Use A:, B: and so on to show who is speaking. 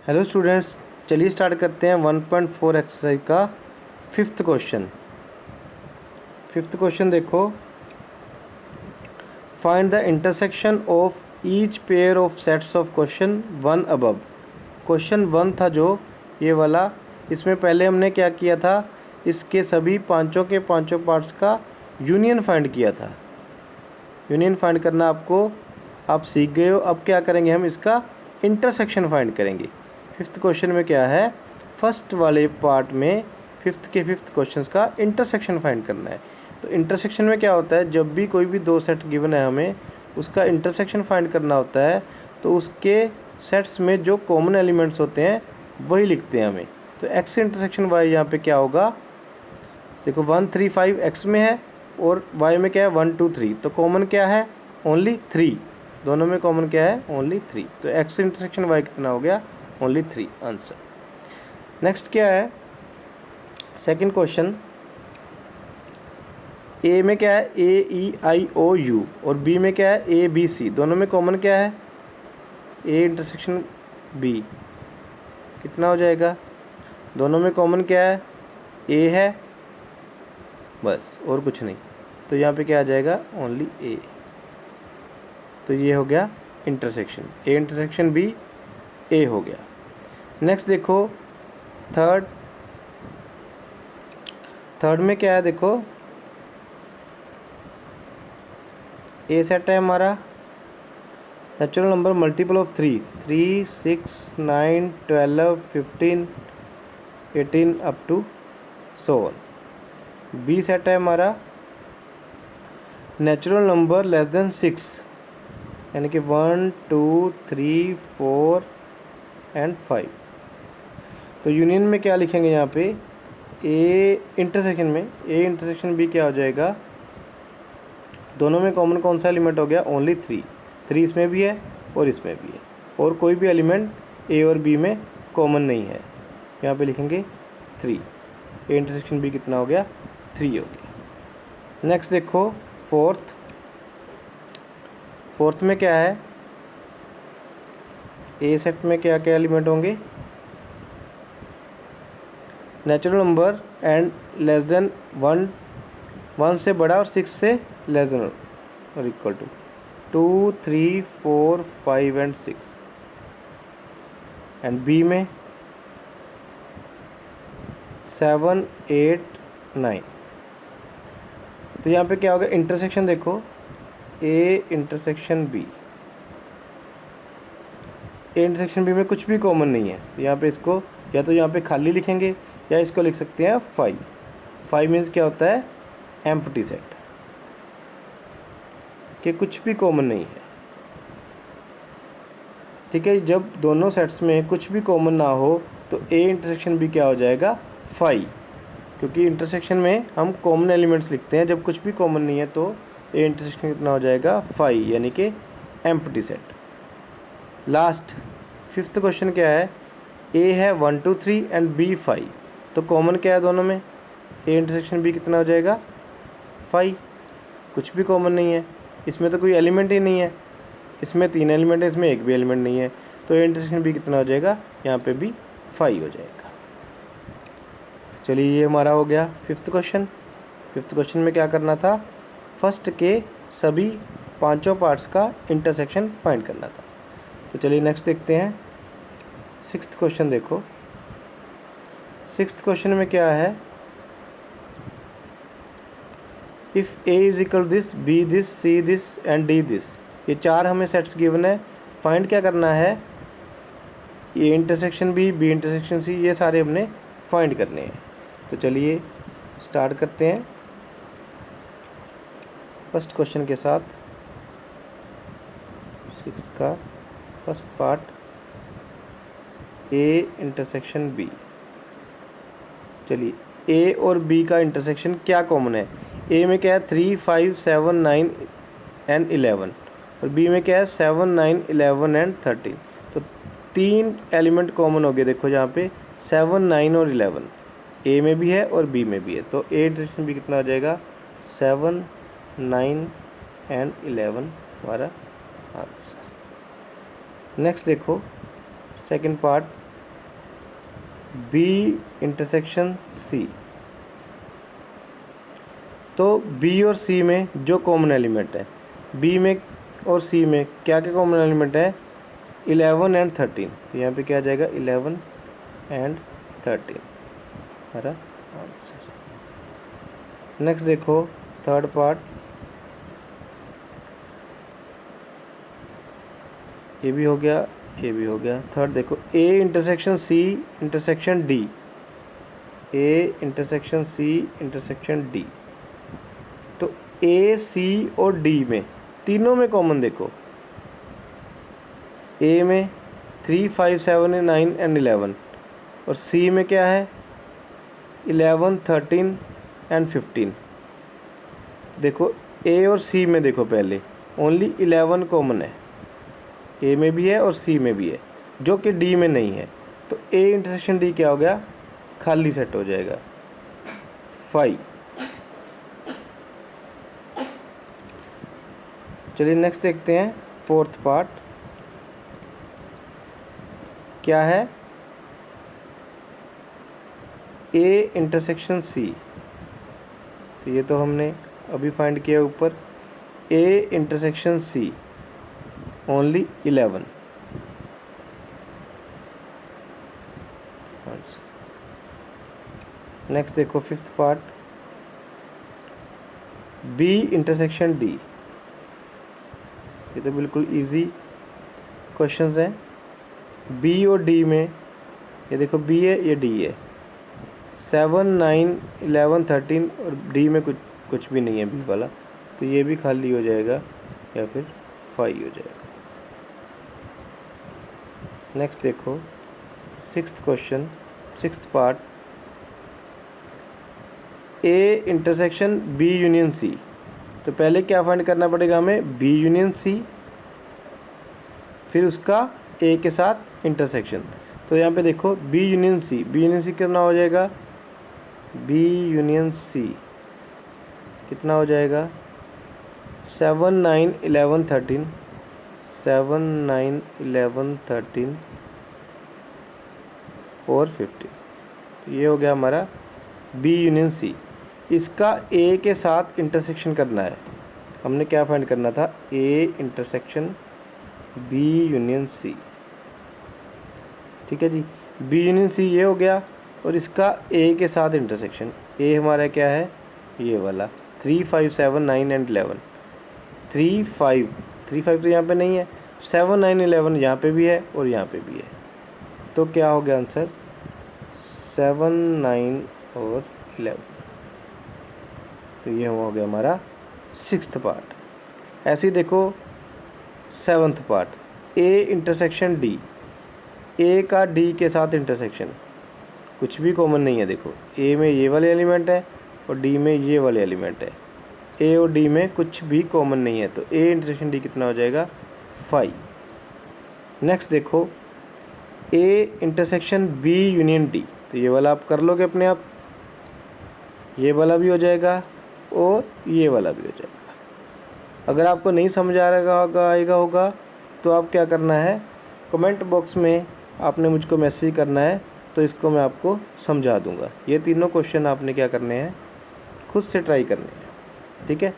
A: Hello students, चलिए start करते हैं 1.4 एक्सरसाइज का फिफ्थ क्वेश्चन देखो। Find the intersection of each pair of sets of question one above. Question one था जो ये वाला, इसमें पहले हमने क्या किया था, इसके सभी पांचों के पांचों पार्ट्स का यूनियन फाइंड किया था। यूनियन फाइंड करना आप सीख गए हो। अब क्या करेंगे, हम इसका इंटरसेक्शन फाइंड करेंगे। फिफ्थ क्वेश्चन में क्या है, फर्स्ट वाले पार्ट में फिफ्थ क्वेश्चंस का इंटरसेक्शन फाइंड करना है। तो इंटरसेक्शन में क्या होता है, जब भी कोई भी दो सेट गिवन है हमें उसका इंटरसेक्शन फाइंड करना होता है, तो उसके सेट्स में जो कॉमन एलिमेंट्स होते हैं वही लिखते हैं हमें। तो एक्स इंटरसेक्शन वाई यहाँ पे क्या होगा, देखो 1 3 5 एक्स में है और वाई में क्या है 1 2 3, तो कॉमन क्या है ओनली 3। दोनों में कॉमन क्या है ओनली 3, तो एक्स इंटरसेक्शन वाई कितना हो गया ओनली 3 आंसर। नेक्स्ट क्या है, सेकंड क्वेश्चन। ए में क्या है ए ई आई ओ यू और बी में क्या है ए बी सी, दोनों में कॉमन क्या है ए इंटरसेक्शन बी, कितना हो जाएगा, दोनों में कॉमन क्या है ए है बस और कुछ नहीं, तो यहाँ पे क्या आ जाएगा ओनली ए। तो ये हो गया इंटरसेक्शन, ए इंटरसेक्शन बी ए हो गया। नेक्स्ट देखो थर्ड में क्या है, देखो ए सेट है हमारा natural number multiple of 3 3 6 9 12 15 18 up to so on. B set है हमारा नेचुरल नंबर लेस देन 6, यानी कि 1 2 3 4 एंड 5। तो यूनियन में क्या लिखेंगे यहाँ पे, ए इंटरसेक्शन में ए इंटरसेक्शन बी क्या हो जाएगा, दोनों में कॉमन कौन सा एलिमेंट हो गया ओनली 3, 3 इसमें भी है और इसमें भी है, और कोई भी एलिमेंट ए और बी में कॉमन नहीं है। यहाँ पे लिखेंगे 3, ए इंटरसेक्शन बी कितना हो गया 3 हो गया। नेक्स्ट देखो फोर्थ में क्या है, ए सेट में क्या क्या एलिमेंट होंगे, natural number and less than 1 से बड़ा और 6 से लेस देन और equal to 2 3 4 5 and 6। And B में 7 8 9। तो यहाँ पे क्या होगा इंटरसेक्शन, देखो A intersection B, A intersection B में कुछ भी कॉमन नहीं है, तो यहाँ पे इसको या तो यहाँ पे खाली लिखेंगे या इसको लिख सकते हैं 5 मीन्स क्या होता है एम्प्टी सेट, कि कुछ भी कॉमन नहीं है। ठीक है, जब दोनों सेट्स में कुछ भी कॉमन ना हो तो ए इंटरसेक्शन बी क्या हो जाएगा 5, क्योंकि इंटरसेक्शन में हम कॉमन एलिमेंट्स लिखते हैं, जब कुछ भी कॉमन नहीं है तो ए इंटरसेक्शन कितना हो जाएगा 5, यानी कि empty set. Last fifth question क्या है, ए है 1 2 3 एंड बी 5, तो कॉमन क्या है दोनों में, ए इंटरसेक्शन बी कितना हो जाएगा 5, कुछ भी कॉमन नहीं है, इसमें तो कोई एलिमेंट ही नहीं है, इसमें 3 एलिमेंट है इसमें एक भी एलिमेंट नहीं है, तो ए इंटरसेक्शन बी कितना हो जाएगा यहाँ पे भी 5 हो जाएगा। चलिए ये हमारा हो गया फिफ्थ क्वेश्चन में क्या करना था, फर्स्ट के सभी पांचों पार्ट्स का इंटरसेक्शन फाइंड करना था। तो चलिए नेक्स्ट देखते हैं सिक्स्थ क्वेश्चन। देखो सिक्स्थ क्वेश्चन में क्या है, if A is equal this B this C this and D this, ये 4 हमें सेट्स गिवन है, फाइंड क्या करना है, A intersection B B intersection C, ये सारे हमने फाइंड करने हैं। तो चलिए स्टार्ट करते हैं फर्स्ट क्वेश्चन के साथ। 6 का first part, A intersection B. चलिए ए और बी का इंटरसेक्शन क्या कॉमन है, ए में क्या है 3 5 7 9 एंड 11 और बी में क्या है 7 9 11 एंड 13। तो 3 एलिमेंट कॉमन हो गए, देखो जहाँ पे 7 9 और 11 ए में भी है और बी में भी है, तो ए इंटरसेक्शन बी कितना हो जाएगा 7 9 एंड 11 हमारा आंसर। नेक्स्ट देखो second part, B intersection C. तो बी और सी में जो कॉमन एलिमेंट है, बी में और सी में क्या क्या कॉमन एलिमेंट है, 11 एंड 13। तो यहाँ पे क्या आ जाएगा, 11 एंड 13 हमारा आंसर। नेक्स्ट देखो थर्ड पार्ट, ये भी हो गया, ये भी हो गया। थर्ड देखो, A intersection C intersection D, A intersection C intersection D. तो ए सी और डी में तीनों में कॉमन देखो, ए में 3 5 7 9 एंड 11, और सी में क्या है 11 13 एंड 15। देखो ए और सी में देखो पहले ओनली 11 कॉमन है, ए में भी है और सी में भी है, जो कि डी में नहीं है। तो ए इंटरसेक्शन डी क्या हो गया, खाली सेट हो जाएगा 5। चलिए नेक्स्ट देखते हैं फोर्थ पार्ट क्या है, ए इंटरसेक्शन सी। तो ये तो हमने अभी फाइंड किया ऊपर, A intersection C only 11। Next देखो fifth part, B intersection D. ये तो बिल्कुल इजी क्वेश्चंस हैं। बी और डी में ये देखो, बी है ये डी है, 7 9 11 13, और डी में कुछ भी नहीं है बी वाला, तो ये भी खाली हो जाएगा या फिर 5 हो जाएगा। नेक्स्ट देखो sixth question, sixth part, A intersection B union C. तो पहले क्या फाइंड करना पड़ेगा हमें, बी यूनियन सी, फिर उसका ए के साथ इंटरसेक्शन। तो यहाँ पे देखो B union C, B union C कितना हो जाएगा, बी यूनियन सी कितना हो जाएगा, 7 9 11 13, 7 9 11 13 और 15। तो ये हो गया हमारा बी यूनियन सी। इसका ए के साथ इंटरसेक्शन करना है, हमने क्या फाइंड करना था, A intersection B union C. ठीक है जी, बी यूनियन सी ये हो गया, और इसका ए के साथ इंटरसेक्शन, ए हमारा क्या है ये वाला 3 5 7 9 एंड 11, 3 5 तो यहाँ पे नहीं है, 7 9 11 यहाँ पे भी है और यहाँ पे भी है। तो क्या हो गया आंसर, 7 9 और 11। तो ये हो गया हमारा सिक्स्थ पार्ट। ऐसे ही देखो seventh part, A intersection D, A का डी के साथ इंटरसेक्शन, कुछ भी कॉमन नहीं है। देखो ए में ये वाले एलिमेंट है और डी में ये वाले एलिमेंट है, ए और डी में कुछ भी कॉमन नहीं है, तो ए इंटरसेक्शन डी कितना हो जाएगा 5। नेक्स्ट देखो A intersection B union D. तो ये वाला आप कर लोगे अपने आप, ये वाला भी हो जाएगा और ये वाला भी हो जाएगा। अगर आपको नहीं समझ आएगा होगा तो आप क्या करना है, कमेंट बॉक्स में आपने मुझको मैसेज करना है, तो इसको मैं आपको समझा दूंगा। ये तीनों क्वेश्चन आपने क्या करने हैं, खुद से ट्राई करने हैं। ठीक है।